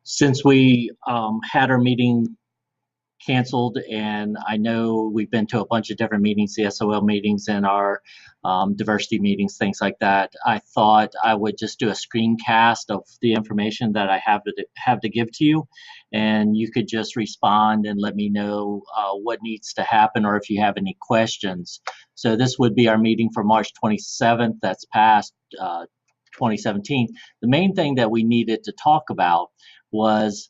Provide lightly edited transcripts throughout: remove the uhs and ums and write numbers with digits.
Since we had our meeting canceled, and I know we've been to a bunch of different meetings, the SOL meetings and our diversity meetings, things like that, I thought I would just do a screencast of the information that I have to give to you, and you could just respond and let me know what needs to happen or if you have any questions. So this would be our meeting for March 27th. That's past 2017. The main thing that we needed to talk about was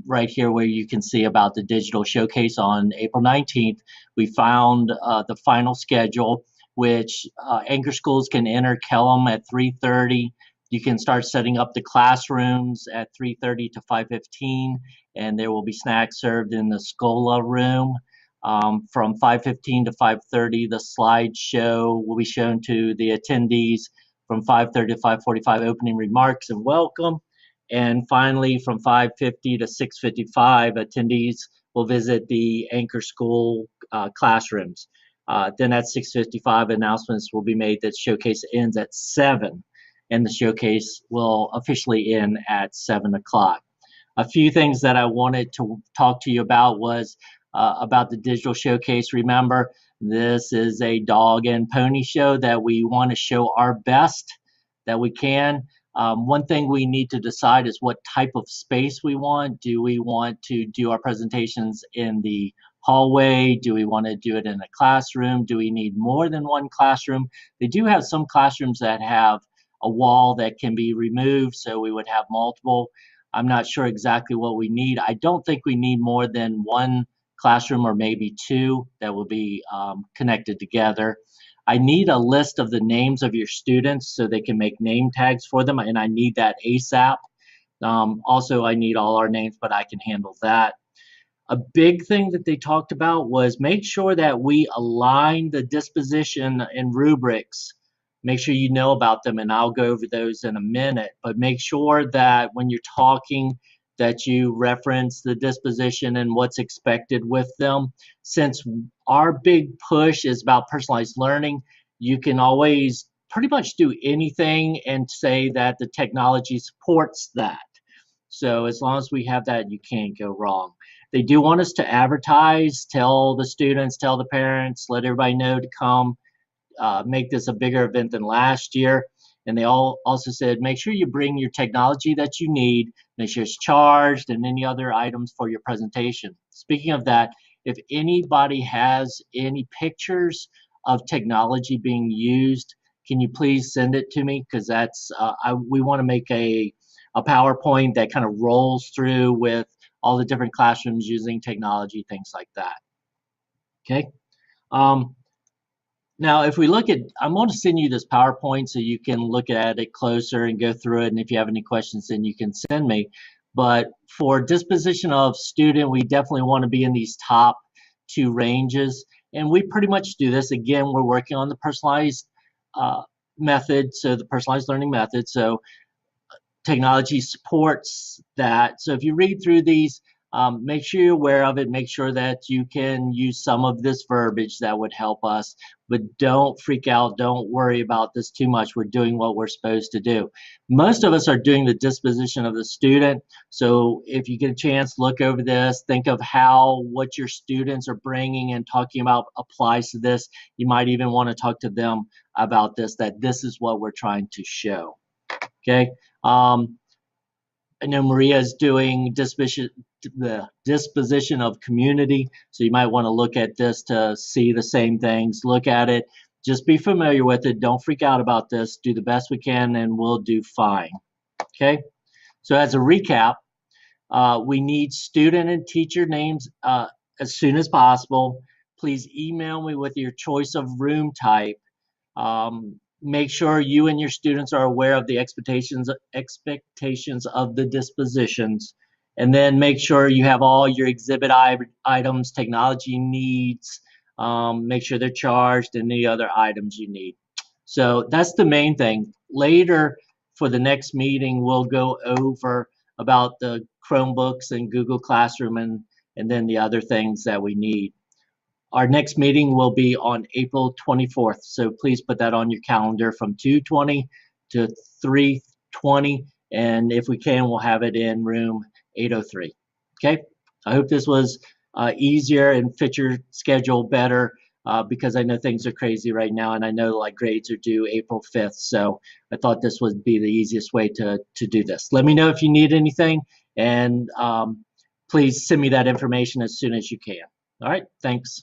right here where you can see about the digital showcase on April 19th. We found the final schedule, which anchor schools can enter Kellum at 3:30. You can start setting up the classrooms at 3:30 to 5:15, and there will be snacks served in the Scola room. From 5:15 to 5:30, the slideshow will be shown to the attendees. From 5:30 to 5:45, opening remarks and welcome. And finally, from 5:50 to 6:55, attendees will visit the Anchor School classrooms. Then at 6:55, announcements will be made that showcase ends at 7, and the showcase will officially end at 7 o'clock. A few things that I wanted to talk to you about was about the digital showcase. Remember, this is a dog and pony show that we want to show our best that we can. One thing we need to decide is what type of space we want. Do we want to do our presentations in the hallway? Do we want to do it in a classroom? Do we need more than one classroom? They do have some classrooms that have a wall that can be removed, so we would have multiple. I'm not sure exactly what we need. I don't think we need more than one classroom or maybe two that will be connected together. I need a list of the names of your students so they can make name tags for them, and I need that ASAP. Also, I need all our names, but I can handle that. A big thing that they talked about was make sure that we align the disposition and rubrics. Make sure you know about them, and I'll go over those in a minute, but make sure that when you're talking that you reference the disposition and what's expected with them. Since our big push is about personalized learning, you can always pretty much do anything and say that the technology supports that. So as long as we have that, you can't go wrong. They do want us to advertise, tell the students, tell the parents, let everybody know to come, make this a bigger event than last year. And they all also said, make sure you bring your technology that you need, make sure it's charged, and any other items for your presentation. Speaking of that, if anybody has any pictures of technology being used, can you please send it to me? Because that's we want to make a PowerPoint that kind of rolls through with all the different classrooms using technology, things like that. Okay. Now, if we look at, I'm going to send you this PowerPoint so you can look at it closer and go through it. And if you have any questions, then you can send me. But for disposition of student, we definitely want to be in these top two ranges. And we pretty much do this. Again, we're working on the personalized method, so the personalized learning method. So technology supports that. So if you read through these, make sure you're aware of it. Make sure that you can use some of this verbiage that would help us, but don't freak out. Don't worry about this too much. We're doing what we're supposed to do. Most of us are doing the disposition of the student. So if you get a chance, look over this, think of how what your students are bringing and talking about applies to this. You might even want to talk to them about this, that this is what we're trying to show. Okay. I know Maria is doing the disposition of community, so you might want to look at this to see the same things. Look at it, just be familiar with it. Don't freak out about this. Do the best we can, and we'll do fine. Okay. So as a recap, we need student and teacher names as soon as possible. Please email me with your choice of room type. Make sure you and your students are aware of the expectations of the dispositions, and then make sure you have all your exhibit items, technology needs, make sure they're charged, and any other items you need. So that's the main thing. Later for the next meeting, we'll go over about the Chromebooks and Google Classroom and then the other things that we need. Our next meeting will be on April 24th, so please put that on your calendar from 2:20 to 3:20, and if we can, we'll have it in room 8:03. Okay, I hope this was easier and fit your schedule better, because I know things are crazy right now, and I know like grades are due April 5th. So I thought this would be the easiest way to do this. Let me know if you need anything, and please send me that information as soon as you can. All right, thanks.